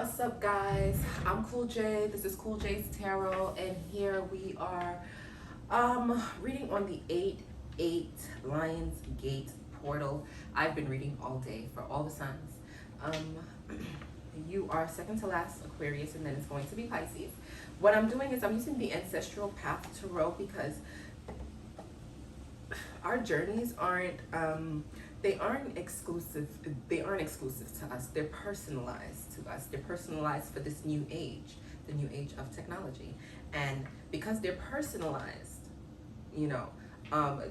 What's up, guys? I'm Cool J. This is Cool J's Tarot, and here we are reading on the 8-8 Lionsgate portal. I've been reading all day for all the signs. You are second to last Aquarius, and then it's going to be Pisces. What I'm doing is I'm using the Ancestral Path Tarot because our journeys aren't exclusive to us. They're personalized to us. They're personalized for this new age, the new age of technology. And because they're personalized,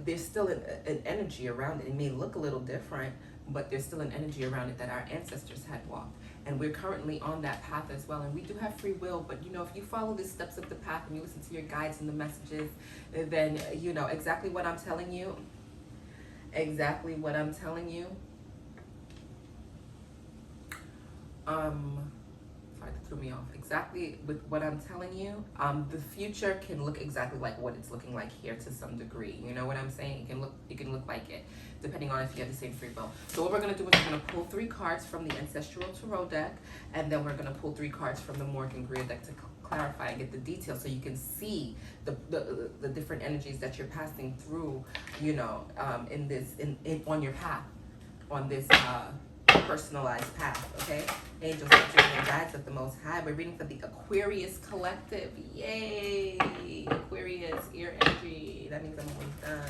there's still an energy around it. It may look a little different, but there's still an energy around it that our ancestors had walked. And we're currently on that path as well. And we do have free will, but if you follow the steps of the path and you listen to your guides and the messages, then exactly what I'm telling you. Sorry, that threw me off. Exactly with what I'm telling you, the future can look exactly like what it's looking like here to some degree. You know what I'm saying? It can look like it, depending on if you have the same free will. So what we're gonna do is we're gonna pull 3 cards from the Ancestral Tarot deck, and then we're gonna pull 3 cards from the Morgan Greer deck to clarify and get the details, so you can see the different energies that you're passing through, on your path, on this personalized path. Okay, angels, angels, and guides of the Most High. We're reading for the Aquarius collective. Yay, Aquarius ear energy. That means I'm almost done.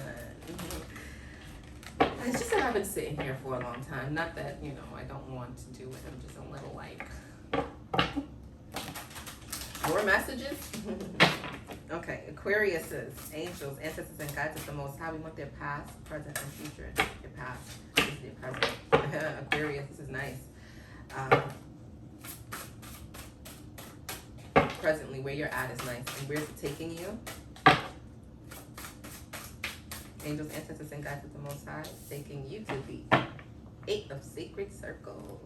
It's just that I've been sitting here for a long time. Not that I don't want to do it. I'm just a little like. More messages? Okay, Aquarius's angels, ancestors, and guides of the Most High. We want their past, present, and future. Your past, this is your present. Aquarius, this is nice. Presently, where you're at is nice. And where's it taking you? Angels, ancestors, and guides of the Most High, taking you to the 8 of Sacred Circles.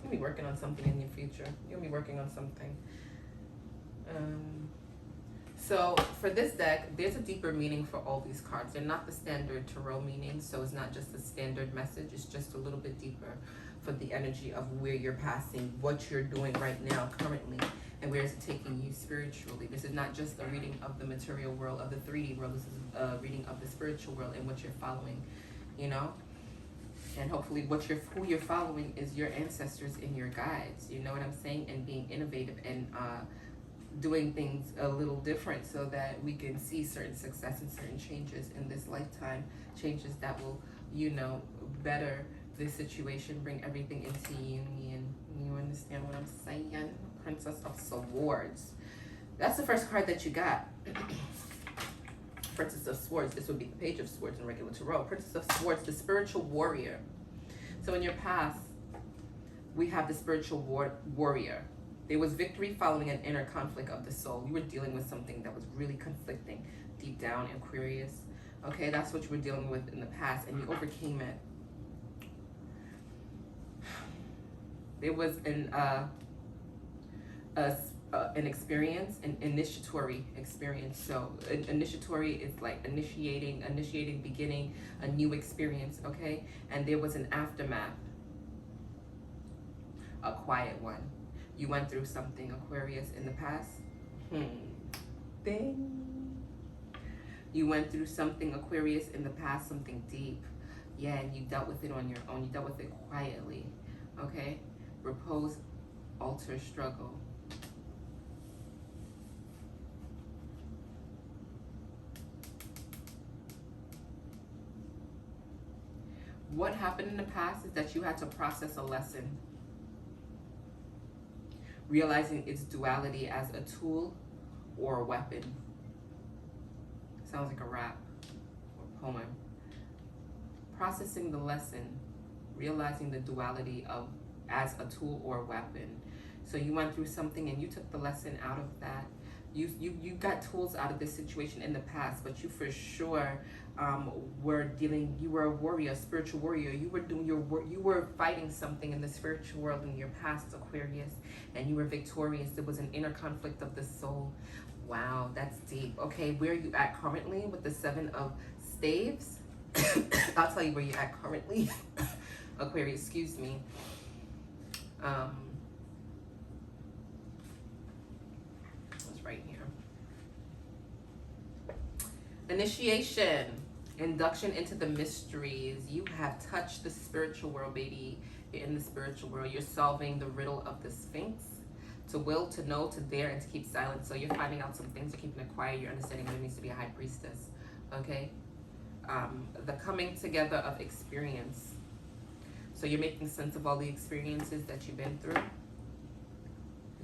You'll be working on something in your future. You'll be working on something. So for this deck, there's a deeper meaning for all these cards. They're not the standard tarot meaning, so it's not just a standard message. It's just a little bit deeper for the energy of where you're passing, what you're doing right now, currently, and where is it taking you spiritually. This is not just a reading of the material world, of the 3D world. This is a reading of the spiritual world and what you're following, And hopefully who you're following is your ancestors and your guides. You know what I'm saying? And being innovative and doing things a little different so that we can see certain success and certain changes in this lifetime. Changes that will, better this situation, bring everything into union. You understand what I'm saying? Princess of Swords. That's the first card that you got. Princess of Swords. This would be the Page of Swords in regular tarot. Princess of Swords, the spiritual warrior. So in your past, we have the spiritual warrior. There was victory following an inner conflict of the soul. You were dealing with something that was really conflicting deep down, Aquarius. Okay, that's what you were dealing with in the past, and you overcame it. There was an experience, an initiatory experience. So initiatory is like initiating, beginning a new experience, okay? And there was an aftermath, a quiet one. You went through something, Aquarius, in the past. You went through something, Aquarius, in the past, something deep. Yeah, and you dealt with it on your own. You dealt with it quietly, okay? Repose, alter, struggle. What happened in the past is that you had to process a lesson, realizing its duality as a tool or a weapon. Sounds like a rap or poem. Processing the lesson, realizing the duality as a tool or a weapon. So you went through something and you took the lesson out of that. You got tools out of this situation in the past, but you for sure you were a warrior, a spiritual warrior. You were doing you were fighting something in the spiritual world in your past, Aquarius, and you were victorious. There was an inner conflict of the soul. Wow, that's deep. Okay, where are you at currently with the 7 of Staves? I'll tell you where you're at currently. Aquarius, excuse me. right here. Initiation, induction into the mysteries. You have touched the spiritual world, baby. You're in the spiritual world. You're solving the riddle of the Sphinx. To will, to know, to dare, and to keep silent. So you're finding out some things. You're keeping it quiet. You're understanding what it means to be a high priestess. Okay? The coming together of experience. So you're making sense of all the experiences that you've been through.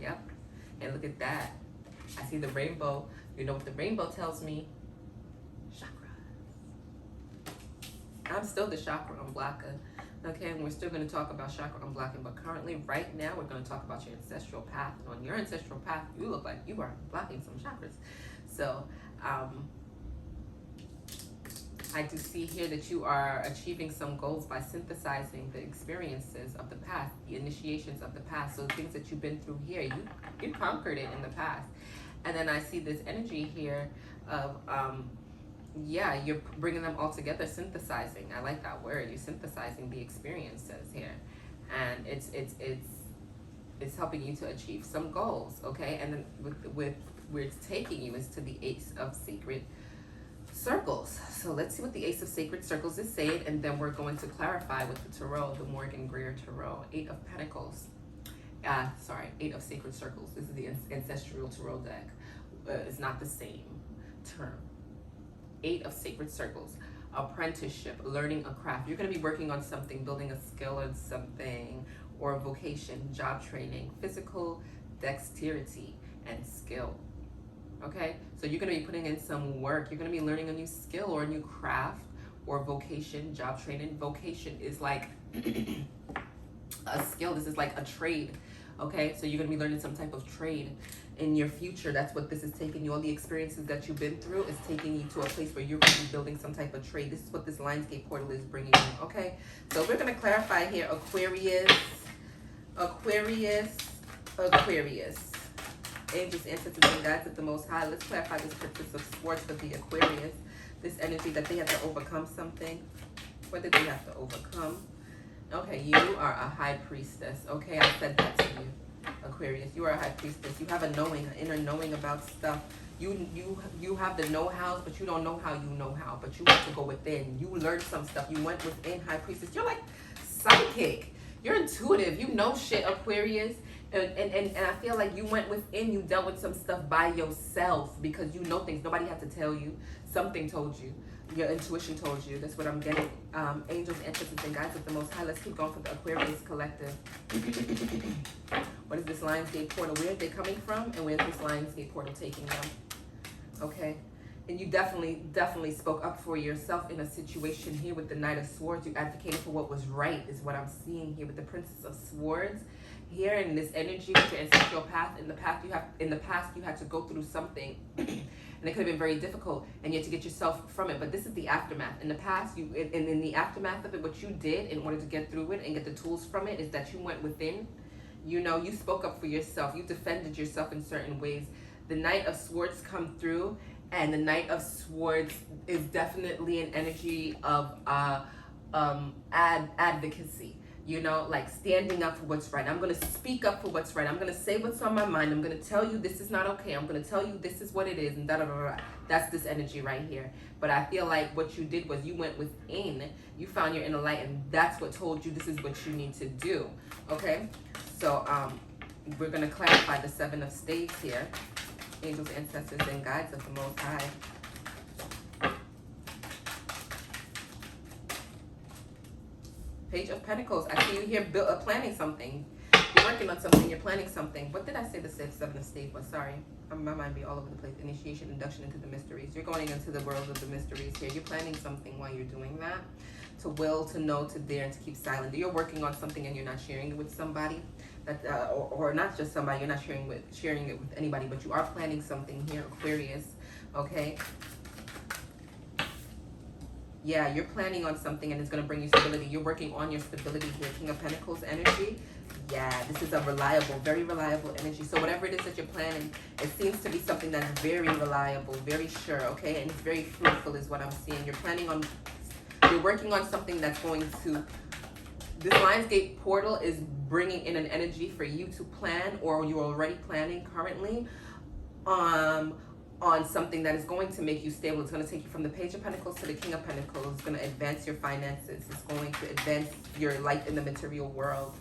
Yep. And look at that. I see the rainbow. You know what the rainbow tells me? Chakras. I'm still the chakra unblocker. Okay, and we're still going to talk about chakra unblocking, but currently, right now, we're going to talk about your ancestral path. And on your ancestral path, you look like you are blocking some chakras. So, I do see here that you are achieving some goals by synthesizing the experiences of the past, the initiations of the past. So the things that you've been through here, you conquered it in the past. And then I see this energy here of, yeah, you're bringing them all together, synthesizing. I like that word. You're synthesizing the experiences here. And it's helping you to achieve some goals, okay? And then with where it's taking you is to the Ace of Sacred Circles. So let's see what the Ace of Sacred Circles is saying, and then we're going to clarify with the Tarot, the Morgan Greer Tarot. 8 of Pentacles. 8 of Sacred Circles. This is the Ancestral Tarot deck. It's not the same term. 8 of Sacred Circles. Apprenticeship, learning a craft. You're going to be working on something, building a skill or something, or a vocation, job training, physical dexterity, and skill. Okay, so you're going to be putting in some work. You're going to be learning a new skill or a new craft or vocation, job training. Vocation is like a skill. This is like a trade. Okay, so you're going to be learning some type of trade in your future. That's what this is taking you. All the experiences that you've been through is taking you to a place where you're going to be building some type of trade. This is what this lionsgate portal is bringing you. Okay, so we're going to clarify here. Aquarius. Angels, ancestors, and guides of the Most High. Let's clarify this Princess of Swords for the Aquarius. This energy that they have to overcome something. What did they have to overcome? Okay, you are a high priestess. Okay, I said that to you, Aquarius. You are a high priestess. You have a knowing, an inner knowing about stuff. You have the know-hows, but you don't know how you know how. But you have to go within. You learned some stuff. You went within, high priestess. You're like psychic. You're intuitive. You know shit, Aquarius. And I feel like you went within, you dealt with some stuff by yourself because you know things. Nobody had to tell you. Something told you. Your intuition told you. That's what I'm getting. Angels, ancestors, and guides of the Most High. Let's keep going for the Aquarius collective. What is this Lionsgate portal? Where are they coming from? And where's this Lionsgate portal taking them? Okay. And you definitely spoke up for yourself in a situation here with the Knight of Swords. You advocated for what was right is what I'm seeing here with the Princess of Swords. Here in this energy with your ancestral path, in the past you had to go through something and it could have been very difficult and you had to get yourself from it. But this is the aftermath. In the past, in the aftermath of it, what you did in order to get through it and get the tools from it is that you went within. You know, you spoke up for yourself. You defended yourself in certain ways. The Knight of Swords come through, and the Knight of Swords is definitely an energy of advocacy. You know, like standing up for what's right. I'm going to speak up for what's right. I'm going to say what's on my mind. I'm going to tell you this is not okay. I'm going to tell you this is what it is. And da-da-da-da. That's this energy right here. But I feel like what you did was you went within. You found your inner light. And that's what told you this is what you need to do. Okay? So we're going to clarify the 7 of Spades here. Angels, ancestors, and guides of the Most High. Page of Pentacles. I see you here planning something. You're working on something. You're planning something. What did I say the 7 of Spades was? Sorry. My mind be all over the place. Initiation, induction into the mysteries. You're going into the world of the mysteries here. You're planning something while you're doing that. To will, to know, to dare, and to keep silent. You're working on something and you're not sharing it with somebody. That, or not just somebody. You're not sharing it with anybody. But you are planning something here, Aquarius. Okay? Yeah, you're planning on something and it's going to bring you stability. You're working on your stability here. King of Pentacles energy. Yeah, this is a reliable, very reliable energy. So whatever it is that you're planning, it seems to be something that's very reliable, very sure, okay? And it's very fruitful is what I'm seeing. You're working on something that's going to... This Lionsgate portal is bringing in an energy for you to plan, or you're already planning currently, on something that is going to make you stable. It's going to take you from the Page of Pentacles to the King of Pentacles. It's going to advance your finances. It's going to advance your life in the material world.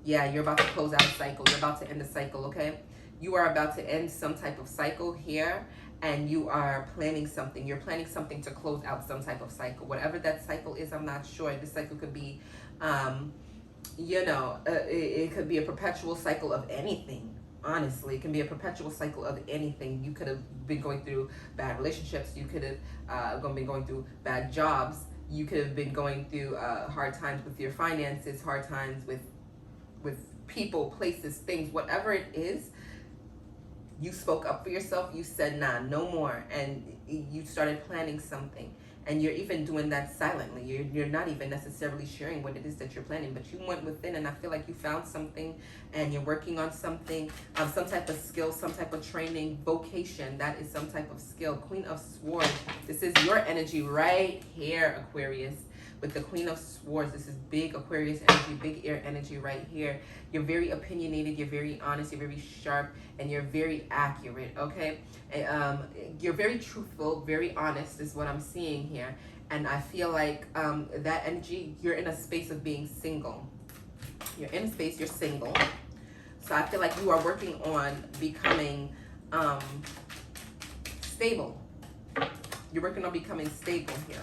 Yeah, you're about to close out a cycle. You're about to end a cycle, okay? You are about to end some type of cycle here, and you are planning something. You're planning something to close out some type of cycle. Whatever that cycle is, I'm not sure. This cycle could be, it could be a perpetual cycle of anything. Honestly, it can be a perpetual cycle of anything. You could have been going through bad relationships. You could have been going through bad jobs. You could have been going through hard times with your finances, hard times with people, places, things, whatever it is. You spoke up for yourself. You said, nah, no more. And you started planning something. And you're even doing that silently. You're not even necessarily sharing what it is that you're planning, but you went within, and I feel like you found something, and you're working on something, some type of skill, some type of training, vocation. That is some type of skill. Queen of Swords. This is your energy right here, Aquarius. With the Queen of Swords, this is big Aquarius energy, big air energy right here. You're very opinionated, you're very honest, you're very sharp, and you're very accurate, okay? You're very truthful, very honest is what I'm seeing here. And I feel like that energy, you're in a space of being single. You're in a space, you're single. So I feel like you are working on becoming stable. You're working on becoming stable here.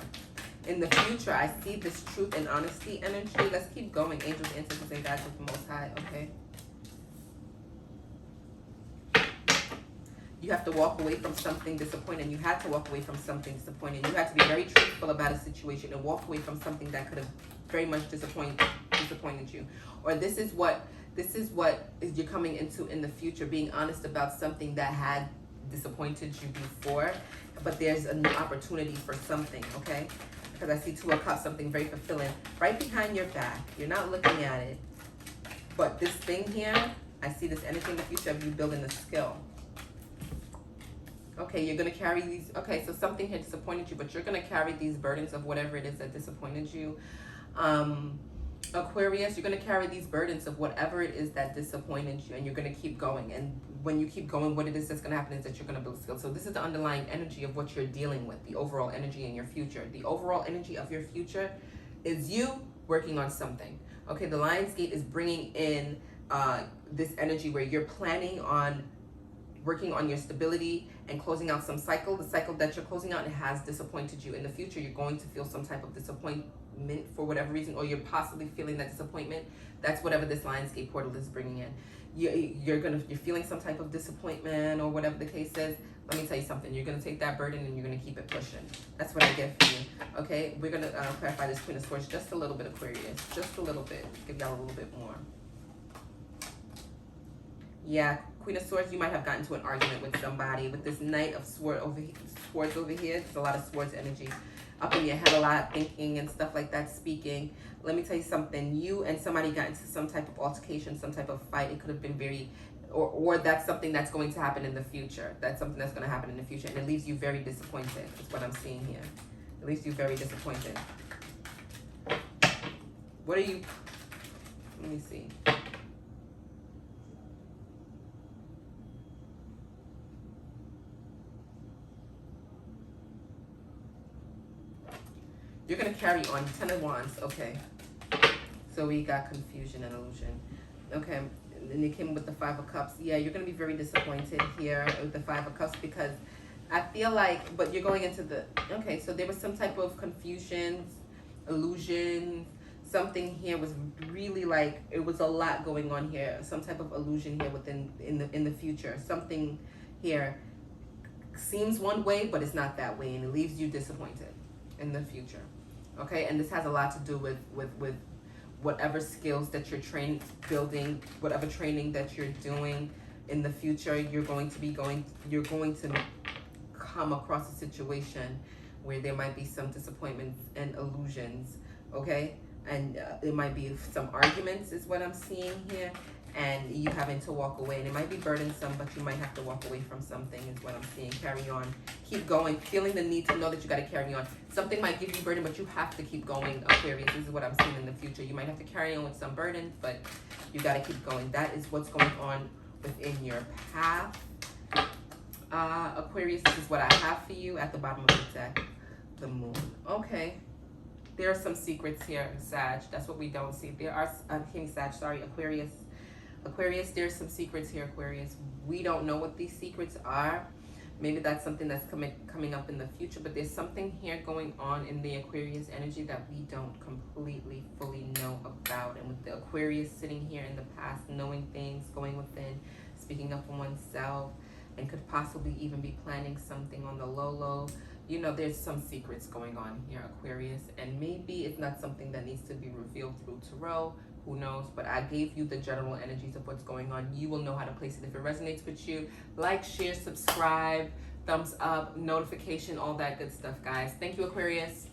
In the future, I see this truth and honesty energy. Let's keep going. Angels, ancestors, and guides of the Most High, okay? You have to walk away from something disappointing. You had to walk away from something disappointing. You had to be very truthful about a situation and walk away from something that could have very much disappointed you. Or this is what you're coming into in the future, being honest about something that had disappointed you before, but there's a new opportunity for something, okay? Because I see Two of Cups, something very fulfilling right behind your back. You're not looking at it, but this thing here, I see this energy in the future of you building a skill. Okay, you're going to carry these. Okay, so something here disappointed you, but you're going to carry these burdens of whatever it is that disappointed you. Aquarius, you're going to carry these burdens of whatever it is that disappointed you, and you're going to keep going. And when you keep going, what it is that's going to happen is that you're going to build a skill. So this is the underlying energy of what you're dealing with, the overall energy in your future. The overall energy of your future is you working on something. Okay, the lionsgate is bringing in this energy where you're planning on working on your stability and closing out some cycle. The cycle that you're closing out, it has disappointed you. In the future, you're going to feel some type of disappointment for whatever reason, or you're possibly feeling that disappointment. That's whatever this lionsgate portal is bringing in. You're feeling some type of disappointment or whatever the case is. Let me tell you something. You're gonna take that burden and you're gonna keep it pushing. That's what I get for you. Okay, we're gonna clarify this Queen of Swords just a little bit, Aquarius, just a little bit. Give y'all a little bit more. Yeah, Queen of Swords, you might have gotten to an argument with somebody. With this Knight of Swords over here, there's a lot of Swords energy. Up in your head a lot, thinking and stuff like that, speaking. Let me tell you something. You and somebody got into some type of altercation, some type of fight. It could have been very, or that's something that's going to happen in the future. That's something that's going to happen in the future. And it leaves you very disappointed, is what I'm seeing here. It leaves you very disappointed. What are you, let me see. You're going to carry on. 10 of Wands. Okay. So we got confusion and illusion. Okay. And then you came with the 5 of Cups. Yeah, you're going to be very disappointed here with the 5 of Cups because I feel like, but you're going into the, okay, so there was some type of confusion, illusion. Something here was really like, it was a lot going on here. Some type of illusion here within, in the future. Something here seems one way, but it's not that way. And it leaves you disappointed in the future. Okay, and this has a lot to do with whatever skills that you're building, whatever training that you're doing in the future. You're going to come across a situation where there might be some disappointments and illusions. Okay, and there might be some arguments, is what I'm seeing here, and you having to walk away. And it might be burdensome, but you might have to walk away from something, is what I'm seeing. Carry on. Keep going. Feeling the need to know that you got to carry on. Something might give you burden, but you have to keep going, Aquarius. This is what I'm seeing in the future. You might have to carry on with some burdens, but you got to keep going. That is what's going on within your path. Aquarius, this is what I have for you at the bottom of the deck. The moon. Okay. There are some secrets here, Sag. That's what we don't see. There are, King Sag, sorry, Aquarius. Aquarius, there's some secrets here, Aquarius. We don't know what these secrets are. Maybe that's something that's coming up in the future, but there's something here going on in the Aquarius energy that we don't completely, fully know about. And with the Aquarius sitting here in the past, knowing things, going within, speaking up for oneself, and could possibly even be planning something on the low. You know, there's some secrets going on here, Aquarius, and maybe it's not something that needs to be revealed through tarot. Who knows? But I gave you the general energies of what's going on. You will know how to place it if it resonates with you. Like, share, subscribe, thumbs up, notification, all that good stuff, guys. Thank you, Aquarius.